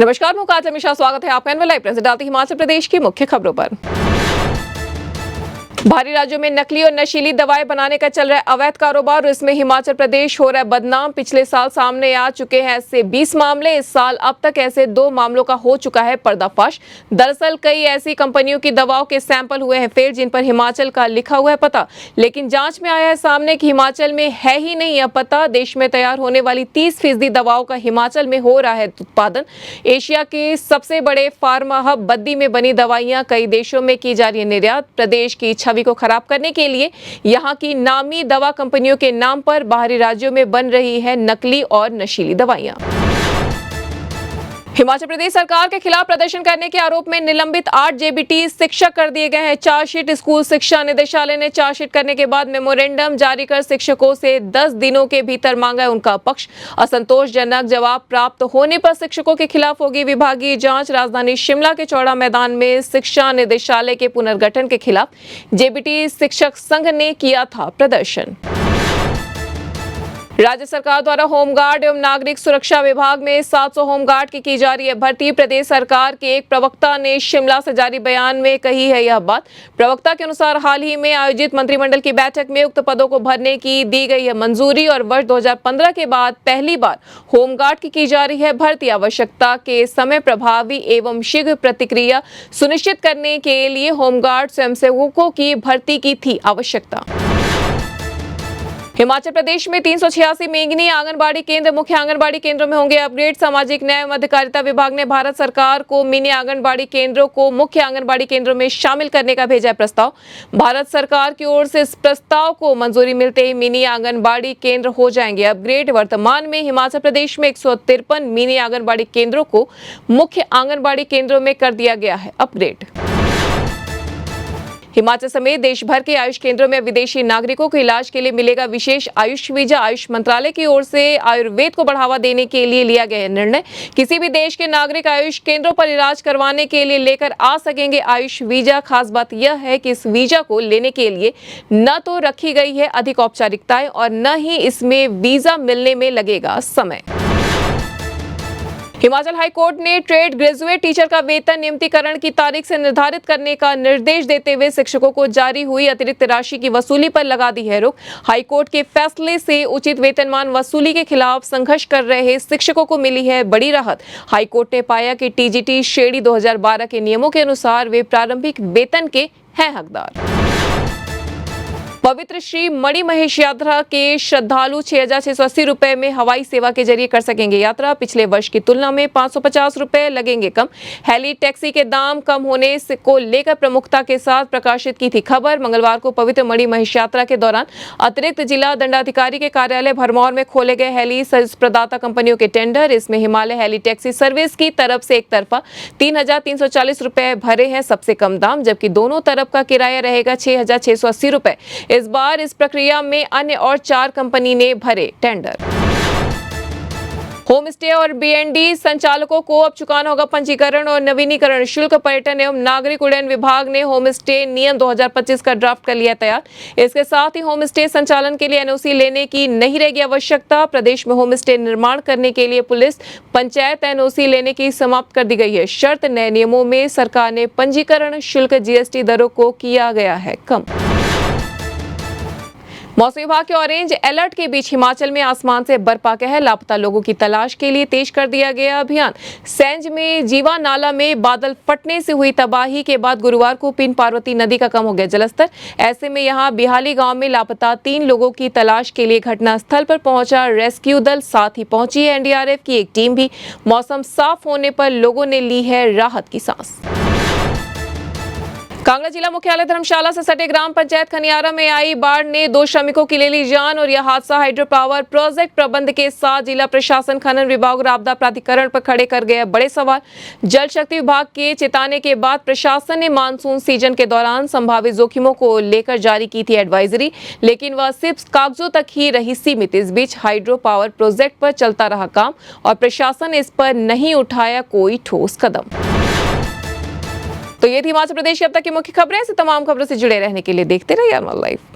नमस्कार, मैं काजल मिश्रा। स्वागत है आपका एनएल लाइव पर। डालते हिमाचल प्रदेश की मुख्य खबरों पर। बाहरी राज्यों में नकली और नशीली दवाएं बनाने का चल रहा है अवैध कारोबार और इसमें हिमाचल प्रदेश हो रहा है बदनाम। पिछले साल सामने आ चुके हैं ऐसे 20 मामले। इस साल अब तक ऐसे 2 मामलों का हो चुका है पर्दाफाश। दरअसल कई ऐसी कंपनियों की दवाओं के सैंपल हुए हैं फेल जिन पर हिमाचल का लिखा हुआ है पता, लेकिन जांच में आया है सामने कि हिमाचल में है ही नहीं यह पता। देश में तैयार होने वाली 30% दवाओं का हिमाचल में हो रहा है उत्पादन। एशिया के सबसे बड़े फार्मा हब बद्दी में बनी दवाइयां कई देशों में की जा रही है निर्यात। प्रदेश की छवि को खराब करने के लिए यहां की नामी दवा कंपनियों के नाम पर बाहरी राज्यों में बन रही है नकली और नशीली दवाइयां। हिमाचल प्रदेश सरकार के खिलाफ प्रदर्शन करने के आरोप में निलंबित 8 जेबीटी शिक्षक कर दिए गए हैं चार्जशीट। स्कूल शिक्षा निदेशालय ने चार्जशीट करने के बाद मेमोरेंडम जारी कर शिक्षकों से 10 दिनों के भीतर मांगा है उनका पक्ष। असंतोषजनक जवाब प्राप्त होने पर शिक्षकों के खिलाफ होगी विभागीय जांच। राजधानी शिमला के चौड़ा मैदान में शिक्षा निदेशालय के पुनर्गठन के खिलाफ जेबीटी शिक्षक संघ ने किया था प्रदर्शन। राज्य सरकार द्वारा होमगार्ड एवं नागरिक सुरक्षा विभाग में 700 होमगार्ड की जा रही है भर्ती। प्रदेश सरकार के एक प्रवक्ता ने शिमला से जारी बयान में कही है यह बात। प्रवक्ता के अनुसार हाल ही में आयोजित मंत्रिमंडल की बैठक में उक्त पदों को भरने की दी गई है मंजूरी और वर्ष 2015 के बाद पहली बार होमगार्ड की जा रही है भर्ती। आवश्यकता के समय प्रभावी एवं शीघ्र प्रतिक्रिया सुनिश्चित करने के लिए होमगार्ड स्वयंसेवकों की भर्ती की थी आवश्यकता। हिमाचल प्रदेश में 386 मेंगनी आंगनबाड़ी केंद्र मुख्य आंगनबाड़ी केंद्रों में होंगे अपग्रेड। सामाजिक न्याय एवं अधिकारिता विभाग ने भारत सरकार को मिनी आंगनबाड़ी केंद्रों को मुख्य आंगनबाड़ी केंद्रों में शामिल करने का भेजा है प्रस्ताव। भारत सरकार की ओर से इस प्रस्ताव को मंजूरी मिलते ही मिनी आंगनबाड़ी केंद्र हो जाएंगे अपग्रेड। वर्तमान में हिमाचल प्रदेश में 153 मिनी आंगनबाड़ी केंद्रों को मुख्य आंगनबाड़ी केंद्रों में कर दिया गया है अपग्रेड। हिमाचल समेत देश भर के आयुष केंद्रों में विदेशी नागरिकों को इलाज के लिए मिलेगा विशेष आयुष वीजा। आयुष मंत्रालय की ओर से आयुर्वेद को बढ़ावा देने के लिए लिया गया निर्णय। किसी भी देश के नागरिक आयुष केंद्रों पर इलाज करवाने के लिए लेकर आ सकेंगे आयुष वीजा। खास बात यह है कि इस वीजा को लेने के लिए न तो रखी गई है अधिक औपचारिकताएं और न ही इसमें वीजा मिलने में लगेगा समय। हिमाचल हाईकोर्ट ने ट्रेड ग्रेजुएट टीचर का वेतन नियमितीकरण की तारीख से निर्धारित करने का निर्देश देते हुए शिक्षकों को जारी हुई अतिरिक्त राशि की वसूली पर लगा दी है रोक। हाईकोर्ट के फैसले से उचित वेतनमान वसूली के खिलाफ संघर्ष कर रहे शिक्षकों को मिली है बड़ी राहत। हाईकोर्ट ने पाया कि टीजीटी श्रेणी 2012 के नियमों के अनुसार वे प्रारंभिक वेतन के हैं हकदार। पवित्र श्री मणि महेश यात्रा के श्रद्धालु 6,680 रुपए में हवाई सेवा के जरिए कर सकेंगे यात्रा। पिछले वर्ष की तुलना में 550 रुपए लगेंगे कम। हेली टैक्सी के दाम कम होने को लेकर प्रमुखता के साथ प्रकाशित की थी खबर। मंगलवार को पवित्र मणि महेश यात्रा के दौरान अतिरिक्त जिला दंडाधिकारी के कार्यालय भरमौर में खोले गए हेली सर्विस प्रदाता कंपनियों के टेंडर। इसमें हिमालय हेली टैक्सी सर्विस की तरफ से एक तरफा 3,340 रुपए भरे हैं सबसे कम दाम, जबकि दोनों तरफ का किराया रहेगा 6,680 रुपए। इस बार इस प्रक्रिया में अन्य और 4 कंपनी ने भरे टेंडर। होम स्टे और बीएनडी संचालकों को अब चुकाना होगा पंजीकरण और नवीनीकरण शुल्क। पर्यटन एवं नागरिक उड्डयन विभाग ने होम स्टे नियम 2025 का ड्राफ्ट कर लिया तैयार। इसके साथ ही होम स्टे संचालन के लिए एनओसी लेने की नहीं रहेगी आवश्यकता। प्रदेश में होम स्टे निर्माण करने के लिए पुलिस पंचायत एनओसी लेने की समाप्त कर दी गई है शर्त। नए नियमों में सरकार ने पंजीकरण शुल्क जीएसटी दरों को किया गया है कम। मौसम विभाग के ऑरेंज अलर्ट के बीच हिमाचल में आसमान से बर्फा कहर। लापता लोगों की तलाश के लिए तेज कर दिया गया अभियान। सेंज में जीवा नाला में बादल फटने से हुई तबाही के बाद गुरुवार को पिन पार्वती नदी का कम हो गया जलस्तर। ऐसे में यहां बिहाली गांव में लापता 3 लोगों की तलाश के लिए घटनास्थल पर पहुंचा रेस्क्यू दल, साथ ही पहुंची है एनडीआरएफ की एक टीम भी। मौसम साफ होने पर लोगों ने ली है राहत की सांस। कांगड़ा जिला मुख्यालय धर्मशाला से सटे ग्राम पंचायत खनियारा में आई बाढ़ ने 2 श्रमिकों की ले ली जान और यह हादसा हाइड्रो पावर प्रोजेक्ट प्रबंध के साथ जिला प्रशासन, खनन विभाग और आपदा प्राधिकरण पर खड़े कर गए बड़े सवाल। जल शक्ति विभाग के चेताने के बाद प्रशासन ने मानसून सीजन के दौरान संभावित जोखिमों को लेकर जारी की थी एडवाइजरी, लेकिन वह सिर्फ कागजों तक ही रही सीमित। इस बीच हाइड्रो पावर प्रोजेक्ट पर चलता रहा काम और प्रशासन ने इस पर नहीं उठाया कोई ठोस कदम। तो ये थी हिमाचल प्रदेश की अब तक की मुख्य खबरें। ऐसी तमाम खबरों से जुड़े रहने के लिए देखते रहिए एनएल लाइव।